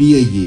PIA,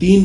3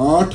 8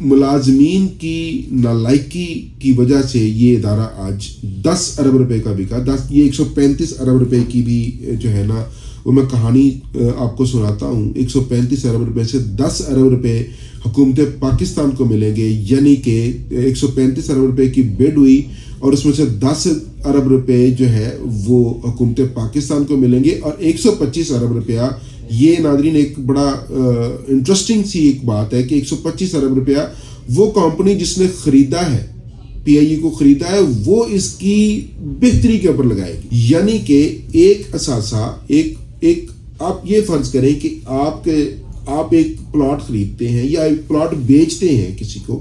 ملازمین کی نالائکی کی وجہ سے یہ ادارہ آج 10 ارب روپے کا بکا. یہ 135 ارب روپے کی بھی جو ہے نا وہ میں کہانی آپ کو سناتا ہوں. 135 ارب روپے سے 10 ارب روپے حکومت پاکستان کو ملیں گے, یعنی کہ 135 ارب روپے کی بڈ ہوئی اور اس میں سے 10 ارب روپے جو ہے وہ حکومت پاکستان کو ملیں گے. اور 125 ارب روپیہ, یہ ناظرین ایک بڑا انٹرسٹنگ سی ایک بات ہے کہ 125 ارب روپیہ وہ کمپنی جس نے خریدا ہے, پی آئی اے کو خریدا ہے, وہ اس کی بہتری کے اوپر لگائے گی. یعنی کہ ایک اثاثہ ایک آپ یہ فرض کریں کہ آپ ایک پلاٹ خریدتے ہیں یا ایک پلاٹ بیچتے ہیں کسی کو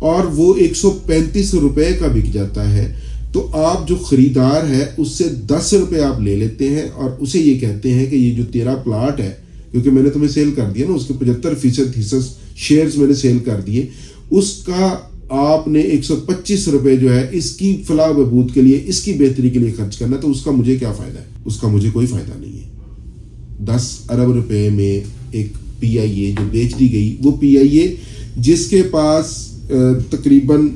اور وہ 135 روپے کا بک جاتا ہے, تو آپ جو خریدار ہے اس سے 10 روپے آپ لے لیتے ہیں اور اسے یہ کہتے ہیں کہ یہ جو تیرا پلاٹ ہے, کیونکہ میں نے تمہیں سیل کر دیا نا, اس کے 75% حصص شیئرز میں نے سیل کر دیے, اس کا آپ نے 125 روپے جو ہے اس کی فلاح بہبود کے لیے, اس کی بہتری کے لیے خرچ کرنا, تو اس کا مجھے کیا فائدہ ہے؟ اس کا مجھے کوئی فائدہ نہیں ہے. 10 ارب روپے میں ایک پی آئی اے جو بیچ دی گئی, وہ پی آئی اے جس کے پاس تقریباً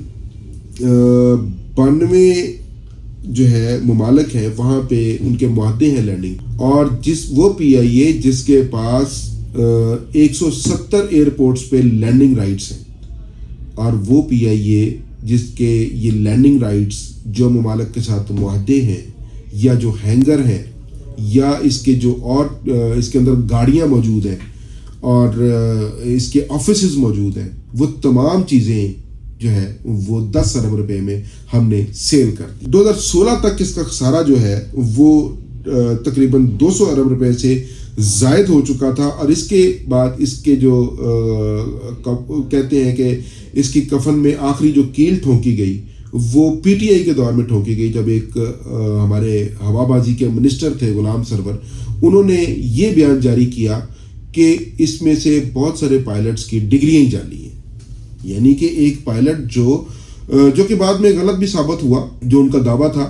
92 جو ہے ممالک ہیں, وہاں پہ ان کے معاہدے ہیں لینڈنگ, اور وہ پی آئی اے جس کے پاس 170 ایئرپورٹس پہ لینڈنگ رائٹس ہیں, اور وہ پی آئی اے جس کے یہ لینڈنگ رائٹس جو ممالک کے ساتھ معاہدے ہیں یا جو ہینگر ہیں یا اس کے جو اور اس کے اندر گاڑیاں موجود ہیں اور اس کے آفیسز موجود ہیں, وہ تمام چیزیں جو ہے وہ 10 ارب روپے میں ہم نے سیل کر دی. 2016 تک اس کا خسارہ جو ہے وہ تقریباً 200 ارب روپے سے زائد ہو چکا تھا, اور اس کے بعد اس کے جو کہتے ہیں کہ اس کی کفن میں آخری جو کیل ٹھونکی گئی وہ پی ٹی آئی کے دور میں ٹھونکی گئی, جب ایک ہمارے ہوا بازی کے منسٹر تھے غلام سرور, انہوں نے یہ بیان جاری کیا کہ اس میں سے بہت سارے پائلٹس کی ڈگریاں ہی جعلی ہیں. یعنی کہ ایک پائلٹ جو کہ بعد میں غلط بھی ثابت ہوا جو ان کا دعویٰ تھا,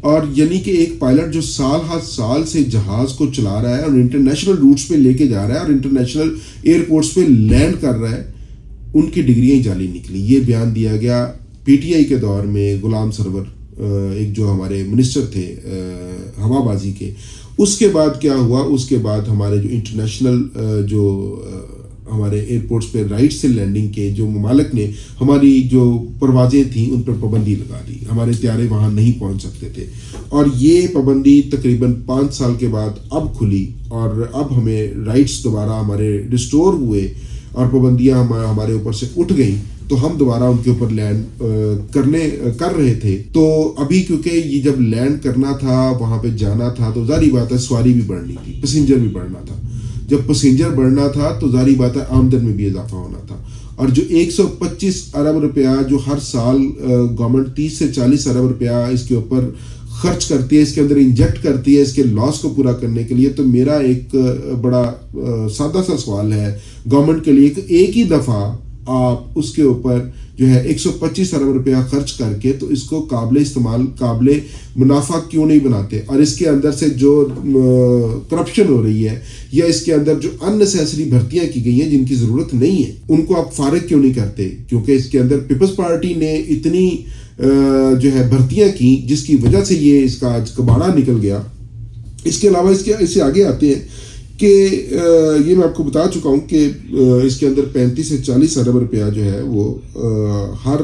اور یعنی کہ ایک پائلٹ جو سال ہر سال سے جہاز کو چلا رہا ہے اور انٹرنیشنل روٹس پہ لے کے جا رہا ہے اور انٹرنیشنل ایئرپورٹس پہ لینڈ کر رہا ہے, ان کی ڈگریاں ہی جعلی نکلی. یہ بیان دیا گیا پی ٹی آئی کے دور میں غلام سرور, ایک جو ہمارے منسٹر تھے ہوا بازی کے. اس کے بعد کیا ہوا, اس کے بعد ہمارے جو انٹرنیشنل جو ہمارے ایئرپورٹس پہ رائٹس تھے لینڈنگ کے, جو ممالک نے ہماری جو پروازیں تھیں ان پر پابندی لگا دی, ہمارے طیارے وہاں نہیں پہنچ سکتے تھے, اور یہ پابندی تقریباً 5 سال کے بعد اب کھلی, اور اب ہمیں رائٹس دوبارہ ہمارے ریسٹور ہوئے اور پابندیاں ہمارے اوپر سے اٹھ گئیں, تو ہم دوبارہ ان کے اوپر لینڈ کر رہے تھے. تو ابھی کیونکہ یہ جب لینڈ کرنا تھا, وہاں پہ جانا تھا, تو ظاہری بات ہے سواری بھی بڑھنی تھی, پیسنجر بھی بڑھنا تھا. جب پیسنجر بڑھنا تھا تو ظاہری بات ہے آمدن میں بھی اضافہ ہونا تھا, اور جو 125 ارب روپیہ جو ہر سال گورنمنٹ 30 سے 40 ارب روپیہ اس کے اوپر خرچ کرتی ہے, اس کے اندر انجیکٹ کرتی ہے اس کے لاس کو پورا کرنے کے لیے, تو میرا ایک بڑا سادہ سا سوال ہے گورنمنٹ کے لیے کہ ایک ہی دفعہ آپ اس کے اوپر جو ہے 125 ارب روپیہ خرچ کر کے تو اس کو قابل استعمال قابل منافع کیوں نہیں بناتے, اور اس کے اندر سے جو کرپشن ہو رہی ہے یا اس کے اندر جو ان نیسیسری بھرتیاں کی گئی ہیں جن کی ضرورت نہیں ہے, ان کو آپ فارغ کیوں نہیں کرتے؟ کیونکہ اس کے اندر پیپلز پارٹی نے اتنی جو ہے بھرتیاں کی جس کی وجہ سے یہ اس کا آج کباڑہ نکل گیا. اس کے علاوہ اس سے آگے آتے ہیں کہ یہ میں آپ کو بتا چکا ہوں کہ اس کے اندر 35 سے 40 ارب روپیہ جو ہے وہ ہر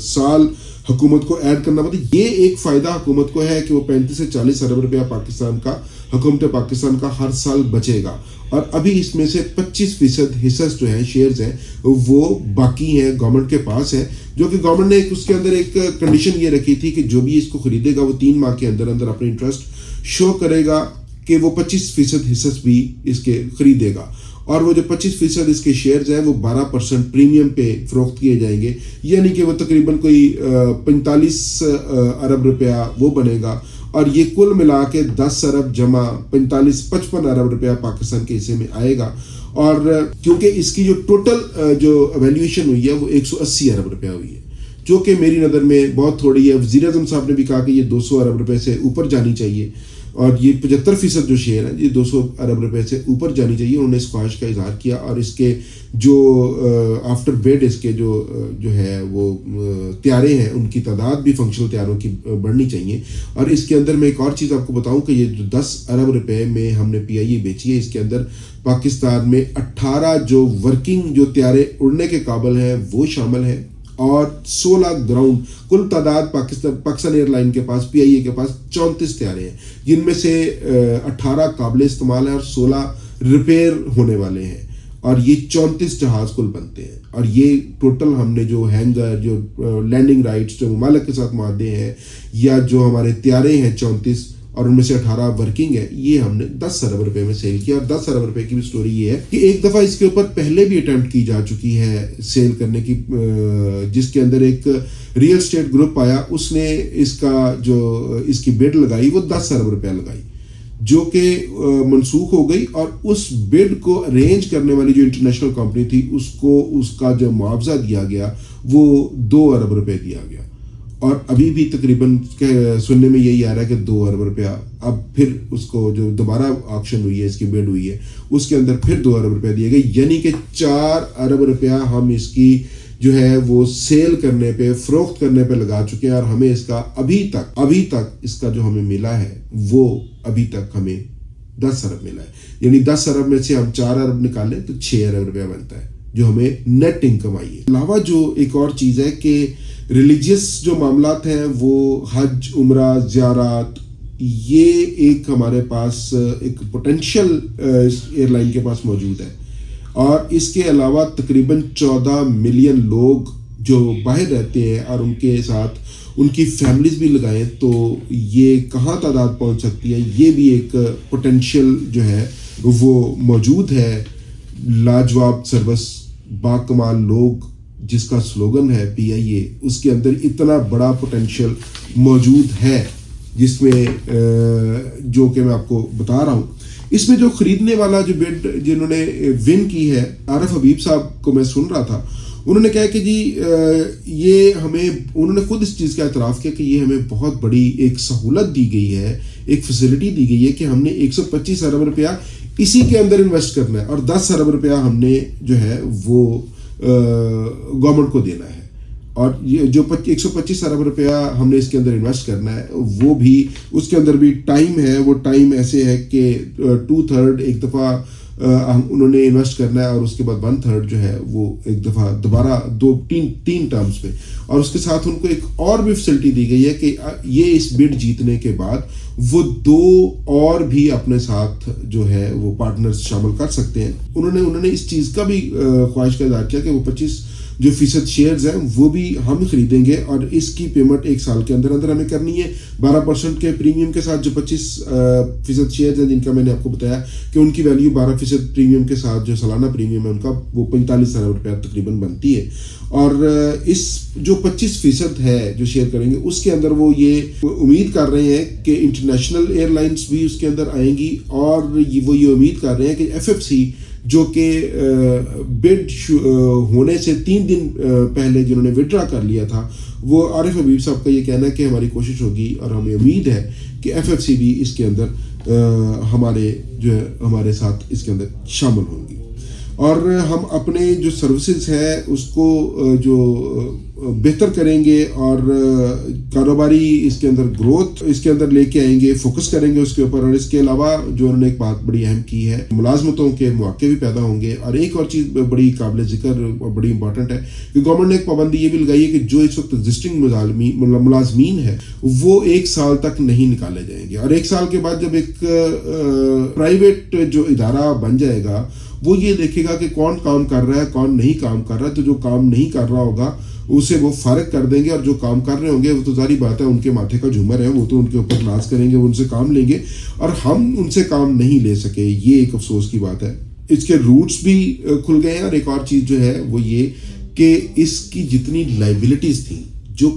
سال حکومت کو ایڈ کرنا پڑتا ہے. یہ ایک فائدہ حکومت کو ہے کہ وہ 35 سے 40 ارب روپیہ پاکستان کا, حکومت پاکستان کا ہر سال بچے گا, اور ابھی اس میں سے 25% حصص جو ہیں شیئرز ہیں وہ باقی ہیں گورنمنٹ کے پاس ہیں, جو کہ گورنمنٹ نے اس کے اندر ایک کنڈیشن یہ رکھی تھی کہ جو بھی اس کو خریدے گا وہ 3 ماہ کے اندر اندر اپنے انٹرسٹ شو کرے گا کہ وہ 25% حصص بھی اس کے خریدے گا, اور وہ جو 25% اس کے شیئرز ہیں وہ 12% پریمیم پہ فروخت کیے جائیں گے, یعنی کہ وہ تقریباً کوئی 45 ارب روپیہ وہ بنے گا, اور یہ کل ملا کے 10 ارب جمع 55 ارب روپیہ پاکستان کے حصے میں آئے گا. اور کیونکہ اس کی جو ٹوٹل جو ایویلیوشن ہوئی ہے وہ 180 ارب روپیہ ہوئی ہے, جو کہ میری نظر میں بہت تھوڑی ہے. وزیر اعظم صاحب نے بھی کہا کہ یہ 200 ارب روپے سے اوپر جانی چاہیے, اور یہ 75% جو شیئر ہیں یہ 200 ارب روپے سے اوپر جانی چاہیے. انہوں نے اس خواہش کا اظہار کیا اور اس کے جو آفٹر بیڈ اس کے جو ہے وہ طیارے ہیں ان کی تعداد بھی فنکشنل طیاروں کی بڑھنی چاہیے. اور اس کے اندر میں ایک اور چیز آپ کو بتاؤں کہ یہ جو 10 ارب روپے میں ہم نے PIE بیچی ہے، اس کے اندر پاکستان میں 18 جو ورکنگ جو طیارے اڑنے کے قابل ہیں وہ شامل ہیں اور 16 گراؤنڈ. کل تعداد پاکستان ایئر لائن کے پاس PIE کے پاس 34 طیارے ہیں، جن میں سے 18 قابل استعمال ہیں اور 16 ریپیئر ہونے والے ہیں، اور یہ 34 جہاز کل بنتے ہیں. اور یہ ٹوٹل ہم نے جو ہینگر، جو لینڈنگ رائٹس جو ممالک کے ساتھ معاہدے ہیں، یا جو ہمارے طیارے ہیں 34 اور ان میں سے 18 ورکنگ ہے، یہ ہم نے 10 ارب روپے میں سیل کیا. اور 10 ارب روپے کی بھی سٹوری یہ ہے کہ ایک دفعہ اس کے اوپر پہلے بھی اٹیمپٹ کی جا چکی ہے سیل کرنے کی، جس کے اندر ایک ریئل اسٹیٹ گروپ آیا، اس نے اس کی بڈ لگائی، وہ 10 ارب روپیہ لگائی، جو کہ منسوخ ہو گئی. اور اس بڈ کو ارینج کرنے والی جو انٹرنیشنل کمپنی تھی، اس کو اس کا جو معاوضہ دیا گیا وہ 2 ارب روپے دیا گیا. اور ابھی بھی تقریباً سننے میں یہی آ رہا ہے کہ 2 ارب روپیہ اب پھر اس کو جو دوبارہ آکشن ہوئی ہے، اس کی بڈ ہوئی ہے، اس کے اندر پھر 2 ارب روپیہ دیے گئے. یعنی کہ 4 ارب روپیہ ہم اس کی جو ہے وہ سیل کرنے پہ، فروخت کرنے پہ لگا چکے ہیں. اور ہمیں اس کا ابھی تک اس کا جو ہمیں ملا ہے وہ ابھی تک ہمیں 10 ارب ملا ہے. یعنی 10 ارب میں سے ہم 4 ارب نکالیں تو 6 ارب روپیہ بنتا ہے جو ہمیں نیٹ انکم آئی ہے. علاوہ جو ایک اور چیز ہے کہ ریلیجیس جو معاملات ہیں، وہ حج، عمرہ، زیارات، یہ ایک ہمارے پاس ایک پوٹینشیل ایئر لائن کے پاس موجود ہے. اور اس کے علاوہ تقریباً 14 ملین لوگ جو باہر رہتے ہیں اور ان کے ساتھ ان کی فیملیز بھی لگائیں تو یہ کہاں تعداد پہنچ سکتی ہے. یہ بھی ایک پوٹینشیل جو ہے وہ موجود ہے. لاجواب سروس، باکمال لوگ، جس کا سلوگن ہے PIE، اس کے اندر اتنا بڑا پوٹینشیل موجود ہے، جس میں جو کہ میں آپ کو بتا رہا ہوں. اس میں جو خریدنے والا جو بڈ جنہوں نے ون کی ہے، عارف حبیب صاحب کو میں سن رہا تھا، انہوں نے کہا کہ جی یہ ہمیں، انہوں نے خود اس چیز کا اعتراف کیا کہ یہ ہمیں بہت بڑی ایک سہولت دی گئی ہے، ایک فیسلٹی دی گئی ہے کہ ہم نے 125 ارب روپیہ اسی کے اندر انویسٹ کرنا ہے اور 10 ارب روپیہ ہم نے جو ہے وہ گورنمنٹ کو دینا ہے. اور یہ جو 125 ارب روپیہ ہم نے اس کے اندر انویسٹ کرنا ہے، وہ بھی اس کے اندر بھی ٹائم ہے. وہ ٹائم ایسے ہے کہ 2/3 ایک دفعہ انہوں نے انویسٹ کرنا ہے، اور اس کے بعد 1/3 جو ہے وہ ایک دفعہ دوبارہ 3 ٹرمز پہ. اور اس کے ساتھ ان کو ایک اور بھی فیسلٹی دی گئی ہے کہ یہ اس بڈ جیتنے کے بعد وہ 2 اور بھی اپنے ساتھ جو ہے وہ پارٹنرز شامل کر سکتے ہیں. انہوں نے اس چیز کا بھی خواہش کا اظہار کیا کہ وہ 25% شیئرز ہیں وہ بھی ہم خریدیں گے، اور اس کی پیمنٹ 1 سال کے اندر ہمیں کرنی ہے 12% کے پریمیم کے ساتھ. جو 25% شیئرز ہیں جن کا میں نے آپ کو بتایا کہ ان کی ویلیو 12% پریمیم کے ساتھ جو سالانہ پریمیم ہے ان کا وہ 45 ارب روپیہ تقریباً بنتی ہے. اور اس جو 25% ہے جو شیئر کریں گے، اس کے اندر وہ یہ امید کر رہے ہیں کہ انٹرنیشنل ایئر لائنز بھی اس کے اندر آئیں گی، اور وہ یہ امید کر رہے ہیں کہ FFC جو کہ بڈ ہونے سے 3 دن پہلے جنہوں نے وڈرا کر لیا تھا، وہ عارف حبیب صاحب کا یہ کہنا ہے کہ ہماری کوشش ہوگی اور ہمیں امید ہے کہ FFC بھی اس کے اندر ہمارے ساتھ اس کے اندر شامل ہوں گی. اور ہم اپنے جو سروسز ہے اس کو جو بہتر کریں گے اور کاروباری اس کے اندر گروتھ اس کے اندر لے کے آئیں گے، فوکس کریں گے اس کے اوپر. اور اس کے علاوہ جو انہوں نے ایک بات بڑی اہم کی ہے، ملازمتوں کے مواقع بھی پیدا ہوں گے. اور ایک اور چیز بڑی قابل ذکر اور بڑی امپورٹنٹ ہے کہ گورنمنٹ نے ایک پابندی یہ بھی لگائی ہے کہ جو اس وقت ایگزسٹنگ ملازمین ہے وہ 1 سال تک نہیں نکالے جائیں گے. اور 1 سال کے بعد جب ایک پرائیویٹ جو ادارہ بن جائے گا، وہ یہ دیکھے گا کہ کون کام کر رہا ہے، کون نہیں کام کر رہا ہے. تو جو کام نہیں کر رہا ہوگا اسے وہ فارغ کر دیں گے، اور جو کام کر رہے ہوں گے وہ تو ظاہری بات ہے ان کے ماتھے کا جھومر ہے، وہ تو ان کے اوپر ناز کریں گے، وہ ان سے کام لیں گے، اور ہم ان سے کام نہیں لے سکے. یہ ایک افسوس کی بات ہے. اس کے روٹس بھی کھل گئے ہیں. اور ایک اور چیز جو ہے وہ یہ کہ اس کی جتنی لائبلٹیز تھیں، جو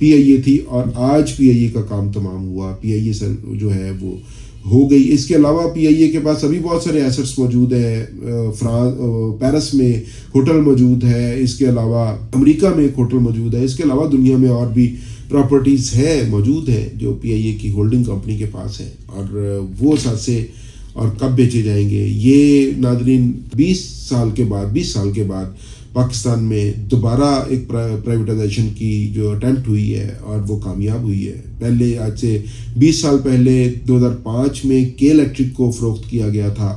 پی آئی اے تھی اور آج پی آئی اے کا کام تمام ہوا. پی آئی اے سے جو ہے وہ ہو گئی. اس کے علاوہ پی آئی اے کے پاس ابھی بہت سارے ایسٹس موجود ہیں. پیرس میں ہوٹل موجود ہے, اس کے علاوہ امریکہ میں ایک ہوٹل موجود ہے, اس کے علاوہ دنیا میں اور بھی پراپرٹیز موجود ہیں جو پی آئی اے کی ہولڈنگ کمپنی کے پاس ہے. اور وہ اثاثے اور کب بیچے جائیں گے, یہ ناظرین 20 سال کے بعد پاکستان میں دوبارہ ایک پرائیویٹائزیشن کی جو اٹیمپٹ ہوئی ہے اور وہ کامیاب ہوئی ہے. پہلے آج سے 20 سال پہلے 2005 میں کے الیکٹرک کو فروخت کیا گیا تھا.